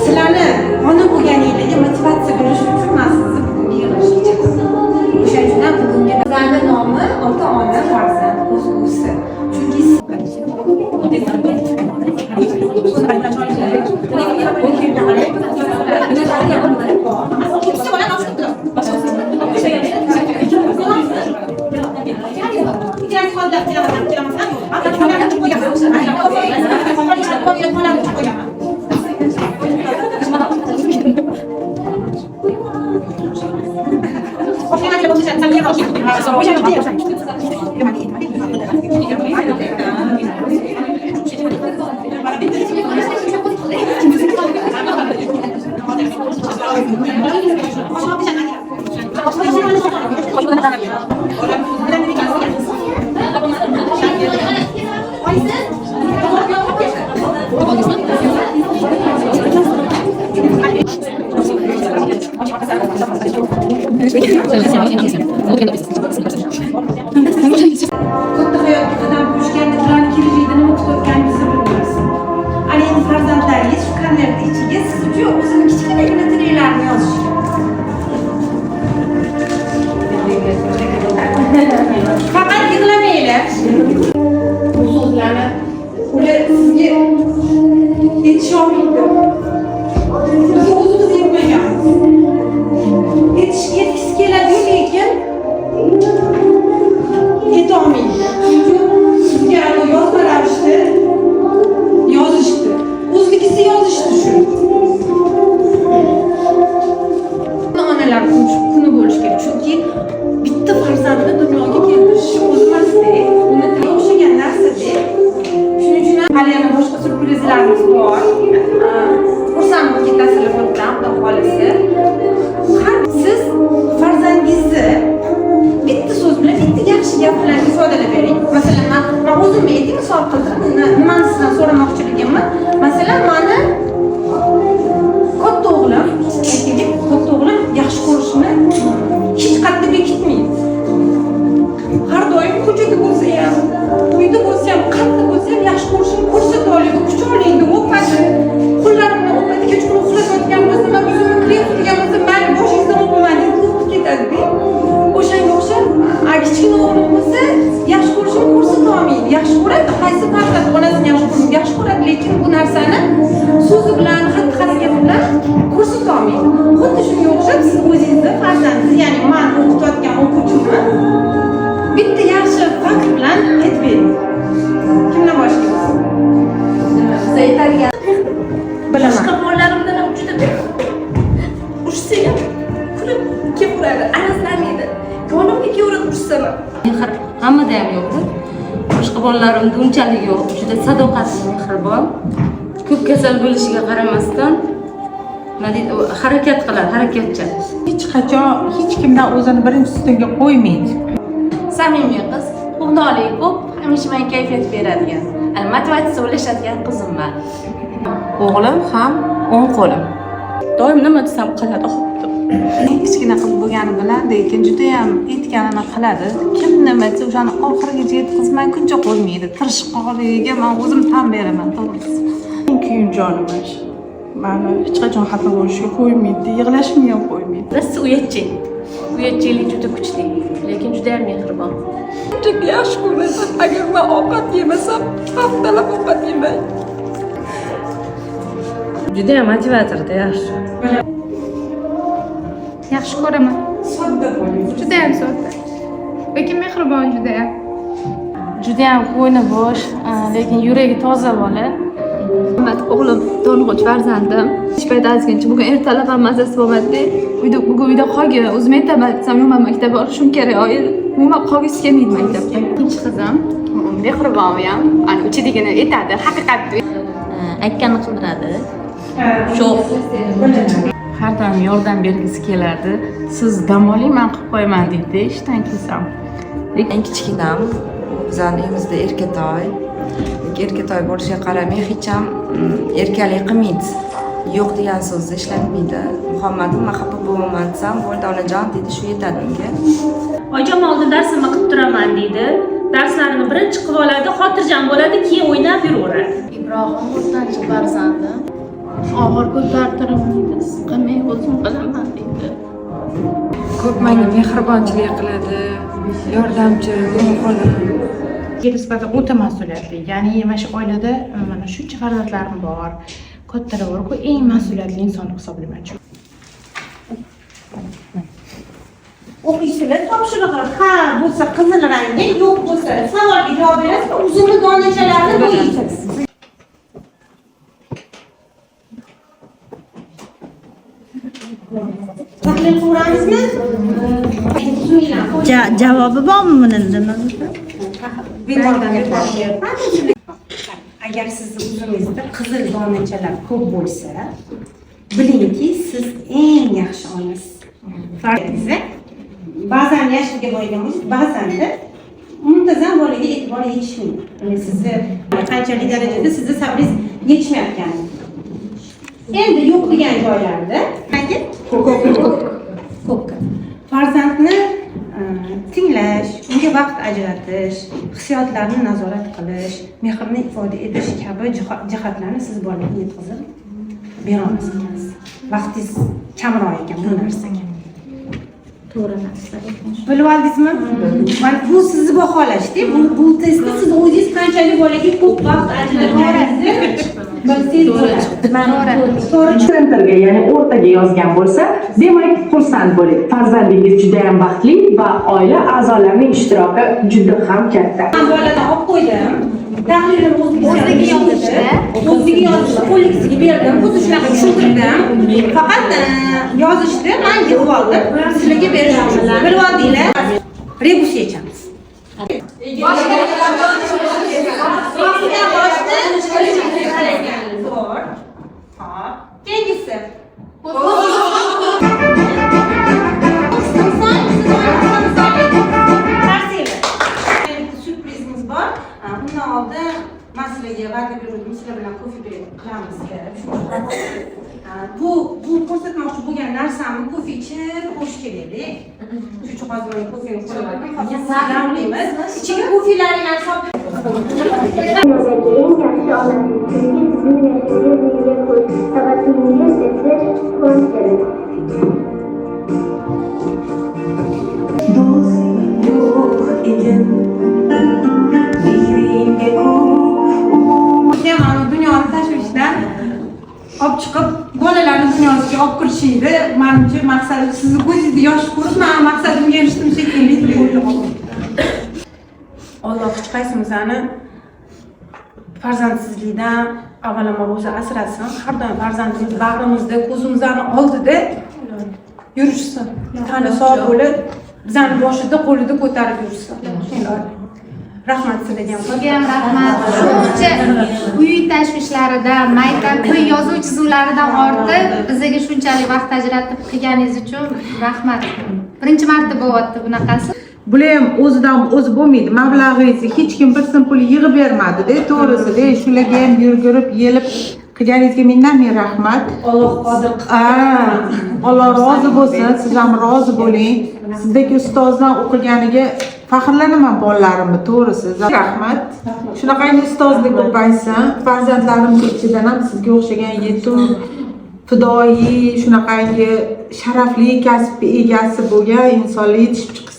Sizlarni ona bo'lganingizga motivatsiya berish uchun men sizni bugungi yig'ilishga chaqirdim. O'shaning uchun ham bugungi bizlarni nomi ota-ona farzand ko'zgusi. Chunki katta hayotga qadam qo'yishganda ularni kelajakda nima kutayotganimizni bilmaymiz. Ana endi farzandlaringiz shu konvert ichiga siz uchun o'zini kichkinagina tilaklarini yozishgan. Faqat yig'lamanglar. Bu so'zlarni ular sizga yetisholmaydi. Biz o'zimiz yetmaganmiz. Yetkisi keladi, lekin yetolmaydi. Chunki sizga yozma ravishda yozishdi. O'zligisi yozishdi shu. Onalar kuni bo'lish kerak. Chunki bitta farzandni dunyoga keltirish o'z emasdek, uni tilga o'xshagan narsadek. Shuning uchun ham hali yana boshqa syurprizlarimiz bor. Xursand bo'lib ketasizlar bundan, xudo xolisi. Siz farzandingizni bitta so'z bilan, bitta yaxshi gap bilan ifodalab bering. Masalan, men o'zimni aytib misol qildim. Nimani sizdan so'ramoqchiligimni, masalan, meni katta o'g'lim, yaxshi ko'rishni hech qayerda bekitmaydi. Har doim ko'chada bo'lsa ham, uyda bo'lsa ham, qayerda bo'lsa ham yaxshi ko'rishni ko'rsata oladi, quchoqlaydi, o'padi. Qo'llarimni o'padi, kechqurun uxlayotgan bo'lsa, men yuzimni krem surgan bo'lsa, mayli boshingizdan o'paman deb o'pib ketadi. O'shanga o'xshab, kichkina o'g'lim bo'lsa, yaxshi ko'rishni ko'rsata olmaydi. Yaxshi ko'radi, qaysi farzand onasini yaxshi ko'radi, lekin bu narsani so'zi bilan, xatti-harakati bilan ko'rsata olmaydi. Xuddi shunga o'xshab siz o'zingizni farzandingiz, ya'ni men o'qitayotgan o'quvchimni bitta yaxshi fakt bilan aytib bering. Kimdan boshlaymiz? Siz aytadigan bilaman. Boshqa bolalarimdan ham juda ursa ham kulib kelaveradi, arazlanmaydi. Ko'nglimga kelaveradi ursam ham. Mehr hammada ham yo'qdir. Boshqa bolalarimda unchalik yo'q. Juda sadoqatli, mehribon. Ko'p kasal bo'lishiga qaramasdan harakat qiladi, harakatchan. Hech qachon hech kimdan o'zini birinchi ustunga qo'ymaydi. Samimiy qiz, xudolik ko'p, hamisha menga kayfiyat beradigan, motivatsiya ulashadigan qizim men. O'g'lim ham o'ng qo'lim. Doim nima desam qiladi, xo'p. Kichkina qiz bo'lgani bilan, lekin juda ham aytganini qiladi. Kim nima desa o'shani oxirigacha yetkazmayguncha qo'ymaydi. Tirishqoqligiga men o'zim tan beraman, to'g'risi. Kuyunjonim shu. Meni hech qachon xafa bo'lishga qo'ymaydi, yig'lashimga ham qo'ymaydi. Rosti uyatchilik juda kuchli, lekin juda ham mehribon. Juda yaxshi ko'rasan, agar men ovqat yemasam, haftalab ovqat yemayman. Juda ham motivatorda, yaxshi. Yaxshi ko'raman. Sodda bo'ling. Juda ham sodda. Lekin mehribon juda ham. Juda ham ko'ngli bo'sh, lekin yuragi toza bola. O'g'lim to'ng'ich farzandim. Hech payt azgincha bugun ertalab ham mazasi bo'lmadi. Bugun uyda qolgin. O'zim aytaman, desam umuman maktabga olishim kerak. Umuman qolgisi kelmaydi maktabga. Ikkinchi qizim Mehribon ham, ana ichidigini aytadi, haqiqatni aytganini qildiradi. Sho'x. har doim yordam bergisi keladi. Siz dam oling, men qilib qo'yaman deydi ishdan kelsam. Eng kichkinam bizani uyimizda erkatoy. Erkatoy bo'lishiga qaramay hech ham erkalik qilmaydi. Yo'q degan so'zni ishlatmaydi. Muhammadim men xafa bo'lmayman desam, bo'ldi onajon deydi, shu yetadi unga. Oyjon oldin darsimni qilib turaman deydi. Darslarini birinchi qilib oladi, xotirjam bo'ladi, keyin o'ynab yuraveradi. Ibrohim o'rtanchi farzandim. Og'ir ko'tartirmaydi, siqmay o'zim qilaman deydi. Ko'p menga mehribonchilik qiladi, yordamchi, xo'jayin. Nisbatan o'ta mas'uliyatli. Ya'ni mana shu oilada mana shuncha farzandlarim bor. Kattalar bor-ku, eng mas'uliyatli inson hisoblayman. O'qiysizlar, topshiriqlar ha bo'lsa qizil rangga, yo'q bo'lsa savolga javob berasiz, uzunli donachalarni bo'yaysiz. Tahlil qilamizmi? Javobi bormi buni? Agar sizni o'zingizda qizil donachalar ko'p bo'lsa, bilingki, siz eng yaxshi onasiz. Farzandingiz ba'zan yashilga boygan bo'lsa, ba'zanda muntazam bolaga e'tibor yetishmaydi. Ya'ni sizni qanchalik darajada sizni sabringiz yetishmayotgani. Endi yo'q degan joylarda ko'p. Farzandni tinglash, unga vaqt ajratish, hissiyotlarni nazorat qilish, mehrni ifoda etish kabi jihatlarni siz bolaga yetkazib bera olasiz. Vaqtingiz kamroq ekan bu narsaga. To'g'ri narsa ekan. Bilib oldingizmi? Mana bu sizni baholashda, bu testda siz o'zingiz qanchalik bolaga ko'p vaqt ajratganingizni bilsangiz sentrga, ya'ni o'rtaga yozgan bo'lsa, demak xursand bo'ling. Farzandingiz juda ham baxtli va oila a'zolarining ishtiroki juda ham katta. Men boladan olib qo'ydim. Tahlilni o'ziga yozishdi. Qo'lingizga berdim. O'zi shunaqa tushuntirdim. Faqat yozishdi, men yig'ib oldim. Sizlarga berishim. Bilib oldinglar. Rebus yechamiz. Keyingisi. Sürprizimiz bor. Undan oldin masalaga va'da berdim, sizlar bilan kofe qilamiz deb. Bu ko'rsatmoqchi bo'lgan narsamni kofe ichib qo'sh kelaylik. Shu hozir kofeni qo'yib qo'yamiz. Ichiga kofelarni solib dunyoni tashvishdan olib chiqib bolalarni dunyosiga olib kirishingni menimcha maqsadim sizni ko'zingizda yosh ko'rib men maqsadimga erishdim shekilli deb o'ylayman. Alloh hech qaysimizni farzandsizlikdan avvalambor o'zi asrasin. Har doim farzandimiz bag'rimizda, ko'zimizning oldida yurishsin. Tani sog' bo'lib, bizani boshida qo'lida ko'tarib yursin. Rahmat sizlarga ham. Rahmat. Shuncha uy tashvishlaridan, mayda to'y yozuv chizuvlaridan ortib bizga shunchalik vaqt ajratib qilganingiz uchun rahmat. Birinchi marta bo'lyapti bunaqasi. Bular ham o'zidan o'zi bo'lmaydi. Mablag'ingizni hech kim bir sim pul yig'ib bermadi-da, to'g'risi-da. Shularga ham yurgirib, yelib qilganingizga mendan rahmat. Alloh qodir. Alloh rozi bo'lsin, siz ham rozi bo'ling. Sizdagi ustozdan o'qiganiga faxrlanaman bolalarimni, to'g'risi. Rahmat. Shunaqangi ustozlik ko'paysin. Farzandlarimning ichidan ham sizga o'xshagan yetum, fidoyi, shunaqangi sharafli kasb egasi bo'lgan insonlar yetishib chiqsin.